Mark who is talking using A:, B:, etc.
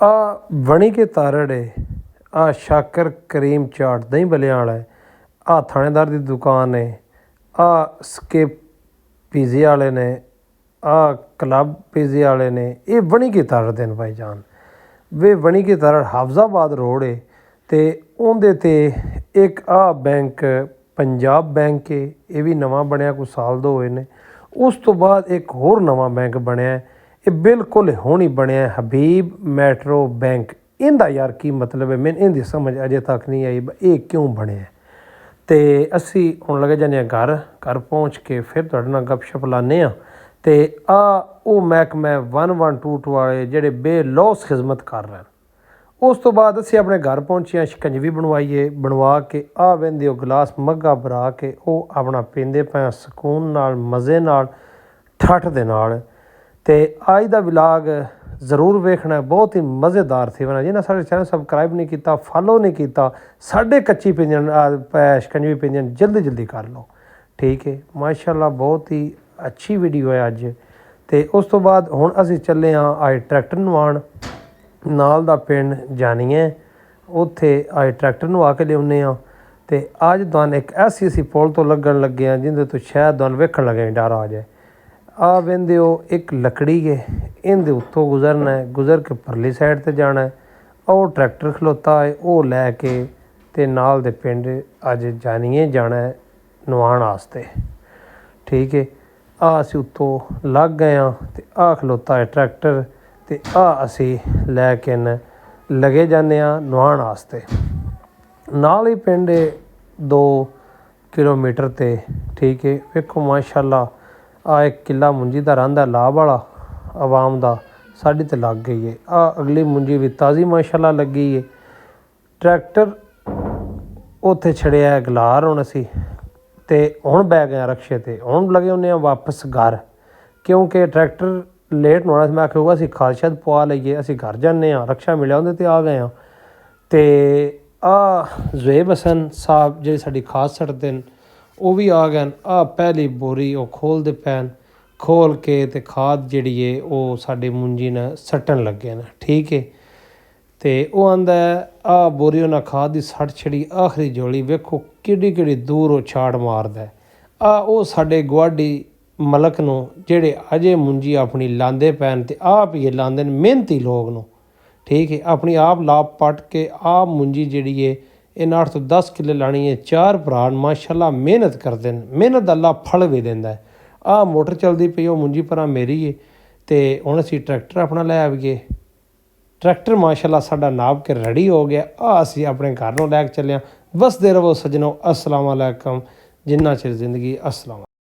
A: ਆ ਬਣੀ के तारड़ है, आ शाकर करीम चाट दही भलियां वाला है, आ थानेदार की दुकान है, आ स्केप पीजे वाले ने, आ क्लब पीजे वाले ने, ये बनी के तारड़ देन भाई जान वे बनी के तारड़ हाफजाबाद रोड है। तो उनदे ते एक आ बैंक पंजाब बैंक है, ये भी नवा बनया कुछ साल दो हुए ने। उस तो बाद एक होर नवा बैंक बनया है, ये बिल्कुल हुण ही बनया है हबीब मैट्रो बैंक। इनका यार की मतलब है, मैंने इनकी समझ अजे तक नहीं आई ये क्यों बनया। तो असी हुण लगे जाने घर पहुँच के फिर तुहाडे नाल गपशप लाने आ। तो आ वो महकमा 1122 वाले जिहड़े बेलौस खिदमत कर रहे हैं। उस तो बाद असी अपने घर पहुँचे, शिकंजवी बनवाईए, बनवा के आ वेंदे गिलास मग्गा भरा के वो अपना पींदे पे सकून नाल मज़े नाल ठठ दे नाल। ते अज दा विलाग जरूर वेखना, बहुत ही मज़ेदार थी बना। जिन्हें साढ़े चैनल सबसक्राइब नहीं किया, फॉलो नहीं किया, साढ़े कच्ची पिंजन शिकंजवी पिंजन जल्दी जल्दी कर लो, ठीक है। माशाल्लाह बहुत ही अच्छी वीडियो है अज। तो उस तो बाद हुण असी चले हाँ अज ट्रैक्टर नवाण नाल दा पिंड जानीए, उत्थे अज ट्रैक्टर नवा के लियाउने आ। तो अज तुहानूं एक ऐसी पुल तो लगन लगे हैं जिंदे तो शायद तुहानूं वेखण लगे डर आ जाए। आ वेंदे हो एक लकड़ी है, इनके उत्तों गुजरना है, गुजर के परली साइड ते जाना है। और ट्रैक्टर खलोता है वो लैके ते नाल दे पिंड अज जानीए जाना है नवाण वास्ते, ठीक है। आ असी उत्तों लग गए हाँ, तो आ खलोता है ट्रैक्टर, तो आ असी लैके न लगे जाने नवाण वास्ते। नाल ही पिंड 2 किलोमीटर ते, ठीक है। वेखो माशाल्लाह आ एक किला मुंजी का रंधा लाभ वाला आवाम का साड़ी तो लग गई है। आ अगली मुंजी भी ताज़ी माशाल्लाह लगी है। ट्रैक्टर उत्थे छड़िया है गलार हुण असी, तो हुण बह गए रक्शे ते, हुण लगे होने वापस घर, क्योंकि ट्रैक्टर लेट होना। मैं आखिया असी खाद शाद पवा लीए, असी घर जाने, रक्शा मिलिया उहदे ते आ गए हाँ। तो आ ज़ुएब हसन साहब जिहड़े साडी खाद सटदे न वो भी आ गए। आ पहली बोरी वो खोलते पैन, खोल के ते खाद जिहड़ी है वो साडी मुंजी ने सट्टन लगे न, ठीक है। तो वह आंदा आ बोरी उन्हें खाद की सट छड़ी आखिरी जोड़ी, वेखो किड्डी किड्डी दूर वो छाड़ मारदा है। आ वो साडे गुआढ़ी मलक नूं जिहड़े अजे मुंजी अपनी लांदे पैन ते आप ही लांदे न, मेहनती लोग नूं, ठीक है। अपनी आप लाभ पट के आ मुंजी जिहड़ी है इन्हें 8 तो 10 किले लानी है। 4 भरा माशाल्लाह मेहनत करते हैं, मेहनत का अल्लाह फल भी देंदा है। आ मोटर चलती पई, मुंजी पर मेरी है। तो हुण असीं ट्रैक्टर अपना लै आइए। ट्रैक्टर माशाल्लाह साडा नाप के रेडी हो गया। आ असीं अपने घर नूं लैके चले। बसदे रहो सज्जनों, अस्सलाम वालेकुम, जिन्ना चिर जिंदगी, अस्सलाम।